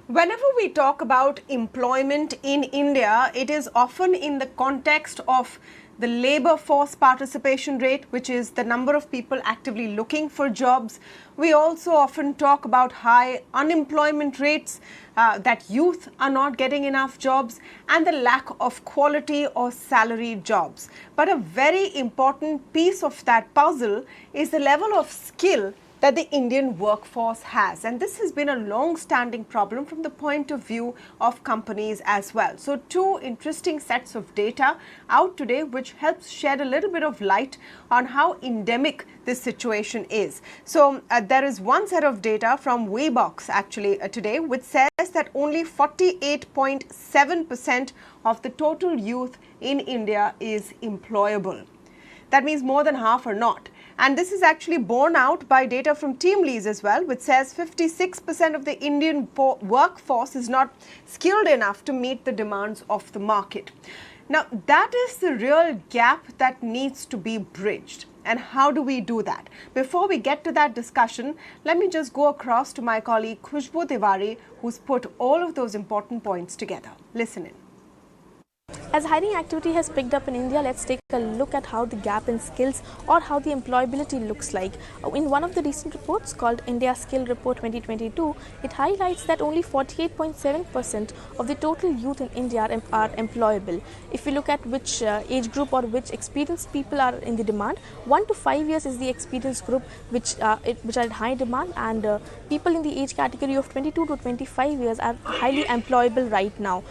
Whenever we talk about employment in India, it is often in the context of the labor force participation rate, which is the number of people actively looking for jobs. We also often talk about high unemployment rates, that youth are not getting enough jobs, and the lack of quality or salaried jobs. But a very important piece of that puzzle is the level of skill that the Indian workforce has. And this has been a long-standing problem from the point of view of companies as well. So two interesting sets of data out today which helps shed a little bit of light on how endemic this situation is. So there is one set of data from Wheebox actually today which says that only 48.7% of the total youth in India is employable. That means more than half are not. And this is actually borne out by data from TeamLease as well, which says 56% of the Indian workforce is not skilled enough to meet the demands of the market. Now, that is the real gap that needs to be bridged. And how do we do that? Before we get to that discussion, let me just go across to my colleague Khushbu Tiwari, who's put all of those important points together. Listen in. As hiring activity has picked up in India, let's take a look at how the gap in skills or how the employability looks like. In one of the recent reports called India Skill Report 2022, it highlights that only 48.7% of the total youth in India are employable. If we look at which age group or which experienced people are in the demand, 1 to 5 years is the experienced group which are in high demand, and people in the age category of 22 to 25 years are highly employable right now.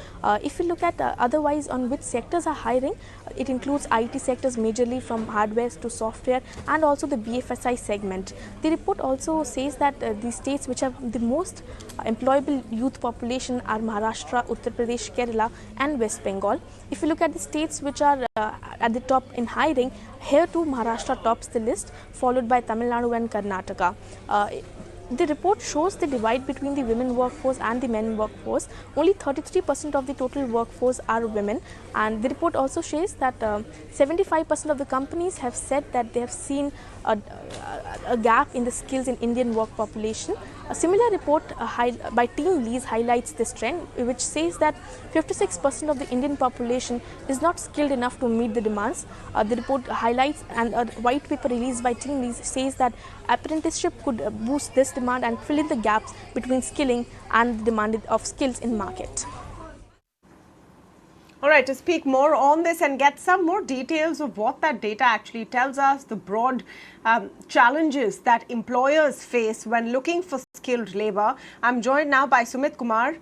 If we look at otherwise on which sectors are hiring, it includes IT sectors majorly from hardware to software, and also the BFSI segment. The report also says that the states which have the most employable youth population are Maharashtra, Uttar Pradesh, Kerala and West Bengal. If you look at the states which are at the top in hiring, here too Maharashtra tops the list, followed by Tamil Nadu and Karnataka. The report shows the divide between the women workforce and the men workforce. Only 33% of the total workforce are women, and the report also shows that 75% of the companies have said that they have seen a gap in the skills in Indian work population. A similar report by TeamLease highlights this trend, which says that 56% of the Indian population is not skilled enough to meet the demands. The report highlights, and a white paper released by TeamLease says that apprenticeship could boost this demand and fill in the gaps between skilling and the demand of skills in market. All right, to speak more on this and get some more details of what that data actually tells us, the broad challenges that employers face when looking for skilled labor, I'm joined now by Sumit Kumar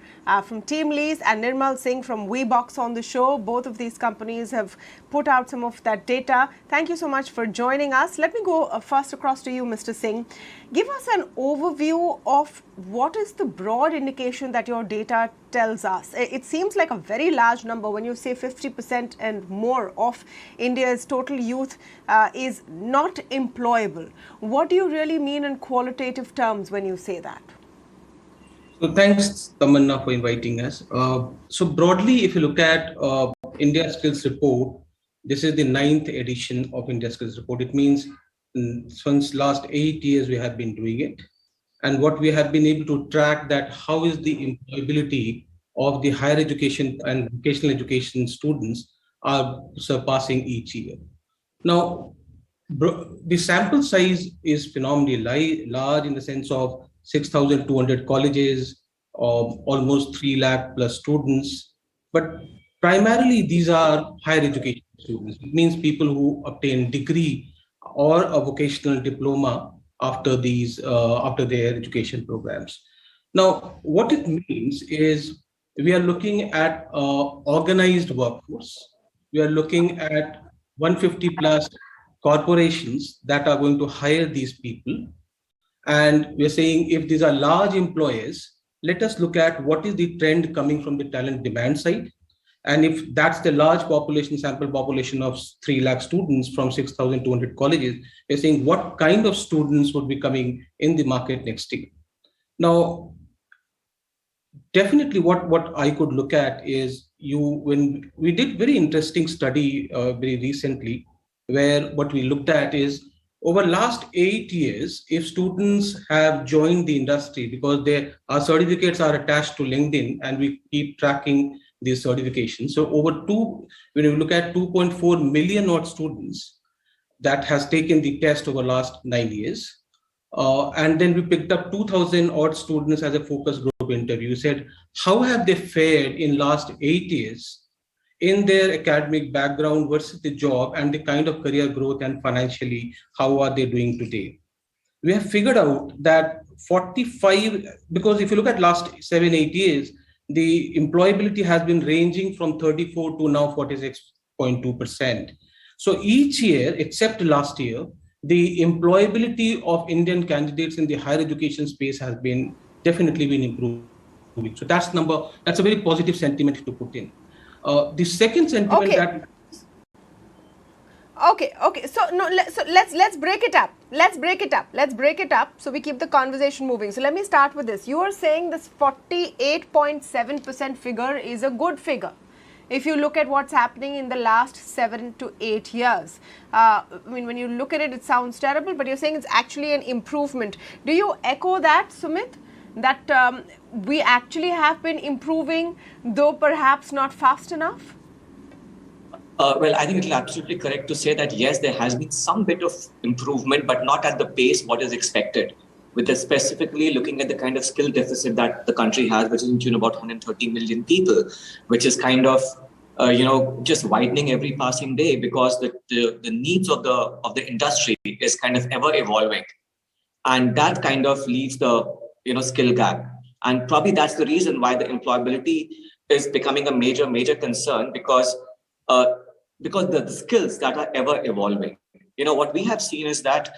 from TeamLease and Nirmal Singh from Wheebox on the show. Both of these companies have put out some of that data. Thank you so much for joining us. Let me go first across to you, Mr. Singh. Give us an overview of what is the broad indication that your data tells us. It seems like a very large number when you say 50% and more of India's total youth is not employable. What do you really mean in qualitative terms when you say that? So thanks, Tamanna, for inviting us. So broadly, if you look at India Skills Report, this is the 9th edition of India Skills Report. It means since last 8 years we have been doing it. And what we have been able to track that how is the employability of the higher education and vocational education students are surpassing each year. Now, the sample size is phenomenally large in the sense of 6,200 colleges, almost 3 lakh plus students. But primarily these are higher education students. It means people who obtain degree or a vocational diploma after their education programs. Now, what it means is we are looking at organized workforce. We are looking at 150 plus corporations that are going to hire these people. And we're saying if these are large employers, let us look at what is the trend coming from the talent demand side. And if that's the large population, sample population of 3 lakh students from 6,200 colleges, we're saying what kind of students would be coming in the market next year. Now, definitely what I could look at is when we did very interesting study very recently, where what we looked at is over last 8 years, if students have joined the industry, because our certificates are attached to LinkedIn and we keep tracking these certifications. So when you look at 2.4 million odd students that has taken the test over last 9 years. And then we picked up 2000 odd students as a focus group interview. Said, how have they fared in last 8 years in their academic background versus the job and the kind of career growth and financially, how are they doing today? We have figured out that 45, because if you look at last 7-8 years, the employability has been ranging from 34 to now 46.2%. So each year, except last year, the employability of Indian candidates in the higher education space has been definitely been improving. So that's a very positive sentiment to put in. The second sentiment that Okay. So no, let's break it up. Let's break it up. So we keep the conversation moving. So let me start with this. You are saying this 48.7% figure is a good figure. If you look at what's happening in the last 7 to 8 years, I mean, when you look at it, it sounds terrible, but you're saying it's actually an improvement. Do you echo that, Sumit? That we actually have been improving, though perhaps not fast enough? Well, I think it's absolutely correct to say that, yes, there has been some bit of improvement, but not at the pace what is expected, with specifically looking at the kind of skill deficit that the country has, which is in tune about 130 million people, which is kind of, just widening every passing day, because the needs of the industry is kind of ever evolving. And that kind of leaves the, skill gap. And probably that's the reason why the employability is becoming a major concern, because the skills that are ever evolving. What we have seen is that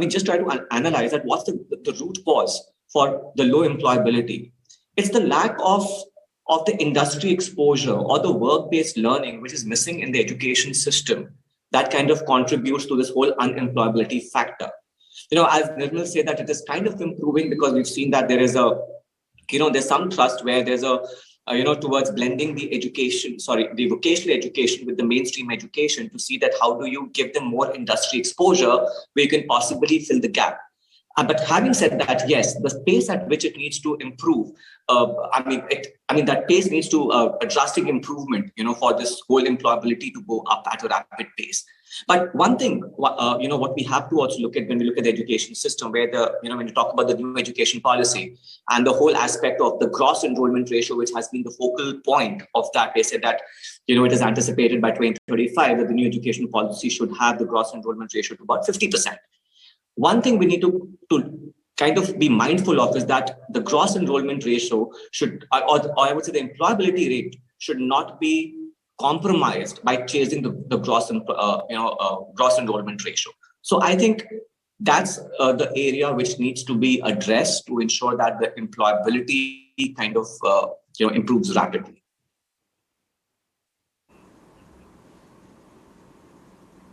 just try to analyze that what's the root cause for the low employability. It's the lack of the industry exposure or the work-based learning, which is missing in the education system, that kind of contributes to this whole unemployability factor. As Nirmal said, that it is kind of improving, because we've seen that there is there's some trust where there's towards blending the vocational education with the mainstream education, to see that how do you give them more industry exposure where you can possibly fill the gap. But having said that, yes, the pace at which it needs to improve, that pace needs to a drastic improvement, for this whole employability to go up at a rapid pace. But one thing, what we have to also look at when we look at the education system, where when you talk about the new education policy and the whole aspect of the gross enrollment ratio, which has been the focal point of that, they said that, it is anticipated by 2035 that the new education policy should have the gross enrollment ratio to about 50%. One thing we need to kind of be mindful of is that the gross enrollment ratio should, or I would say the employability rate should not be compromised by chasing the gross enrollment ratio. So I think that's the area which needs to be addressed to ensure that the employability kind of improves rapidly.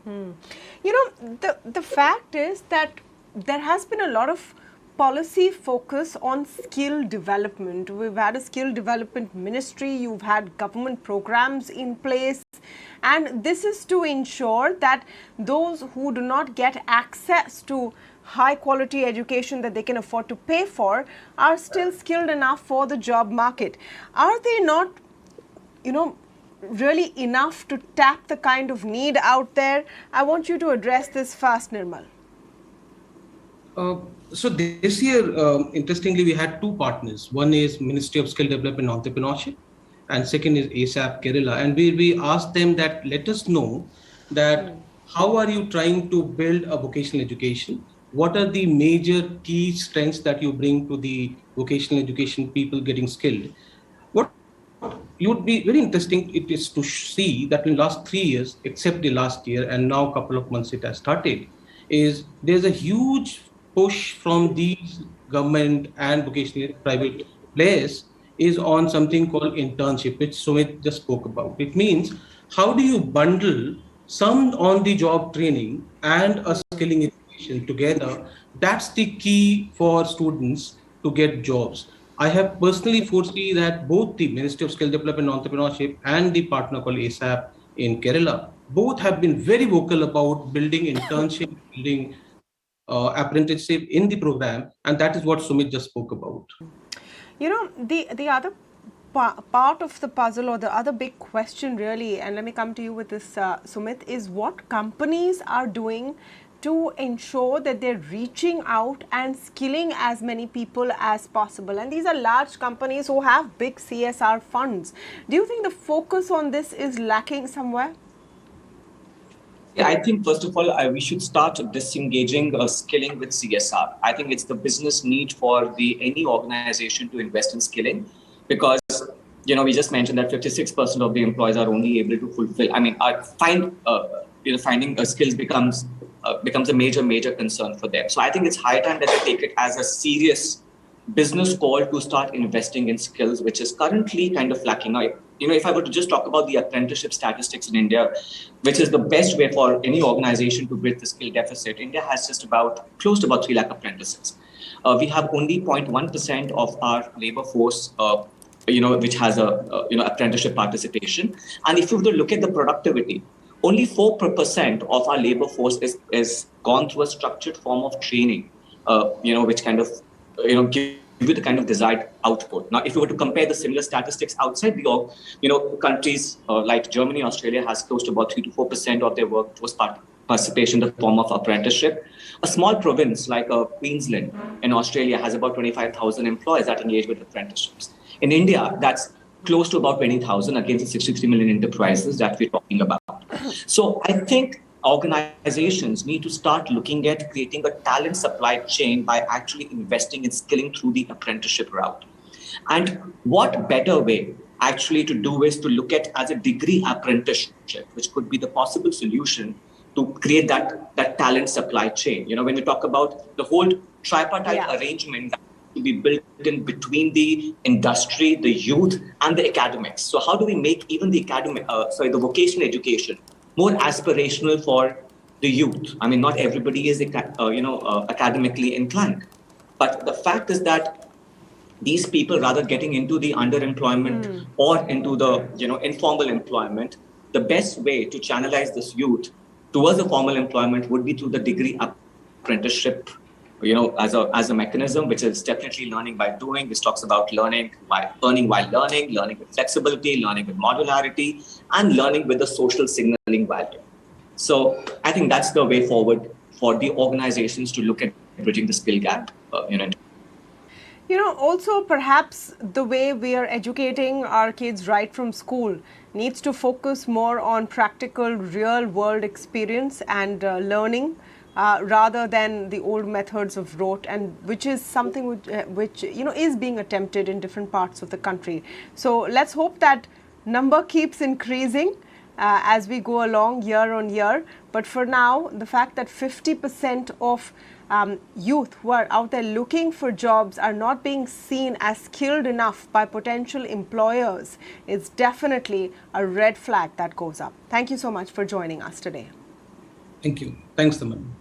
The fact is that there has been a lot of policy focus on skill development. We've had a skill development ministry, you've had government programs in place, and this is to ensure that those who do not get access to high quality education that they can afford to pay for are still skilled enough for the job market. Are they not, really enough to tap the kind of need out there? I want you to address this fast, Nirmal. So this year, interestingly, we had two partners. One is Ministry of Skill Development and Entrepreneurship, and second is ASAP Kerala. And we asked them that, let us know that how are you trying to build a vocational education? What are the major key strengths that you bring to the vocational education people getting skilled? What you would be very interesting it is to see that in last 3 years, except the last year, and now a couple of months it has started, is there's a huge push from these government and vocational private players is on something called internship, which Sumit just spoke about. It means, how do you bundle some on-the-job training and a skilling education together? That's the key for students to get jobs. I have personally foresee that both the Ministry of Skill Development and Entrepreneurship and the partner called ASAP in Kerala, both have been very vocal about building internship, building apprenticeship in the program, and that is what Sumit just spoke about. You know, the other part of the puzzle, or the other big question really, and let me come to you with this, Sumit, is what companies are doing to ensure that they're reaching out and skilling as many people as possible. And these are large companies who have big CSR funds. Do you think the focus on this is lacking somewhere? Yeah, I think first of all, we should start disengaging skilling with CSR. I think it's the business need for any organization to invest in skilling, because we just mentioned that 56% of the employees are only able to fulfill. I mean, finding skills becomes a major concern for them. So I think it's high time that they take it as a serious business call to start investing in skills, which is currently kind of lacking. Now, if I were to just talk about the apprenticeship statistics in India, which is the best way for any organization to bridge the skill deficit, India has just close to about 3 lakh apprentices. We have only 0.1% of our labor force, which has apprenticeship participation. And if you were to look at the productivity, only 4% of our labor force is gone through a structured form of training, which kind of give you the kind of desired output. Now, if you were to compare the similar statistics outside the countries like Germany, Australia has close to about 3 to 4% of their workforce participation in the form of apprenticeship. A small province like Queensland in Australia has about 25,000 employees that engage with apprenticeships. In India, that's close to about 20,000 against the 63 million enterprises that we're talking about. So I think organizations need to start looking at creating a talent supply chain by actually investing in skilling through the apprenticeship route. And what better way actually to do is to look at as a degree apprenticeship, which could be the possible solution to create that talent supply chain. When we talk about the whole tripartite arrangement that to be built in between the industry, the youth, and the academics. So how do we make even the the vocational education more aspirational for the youth? I mean, not everybody is academically inclined, but the fact is that these people, rather getting into the underemployment or into the informal employment, the best way to channelize this youth towards the formal employment would be through the degree apprenticeship, as a mechanism, which is definitely learning by doing. This talks about earning while learning with flexibility, learning with modularity, and learning with the social signaling value. So I think that's the way forward for the organizations to look at bridging the skill gap. Also perhaps the way we are educating our kids right from school needs to focus more on practical, real-world experience and learning, rather than the old methods of rote, and which is something which is being attempted in different parts of the country. So let's hope that number keeps increasing as we go along year on year. But for now, the fact that 50% of youth who are out there looking for jobs are not being seen as skilled enough by potential employers is definitely a red flag that goes up. Thank you so much for joining us today. Thank you. Thanks, Taman.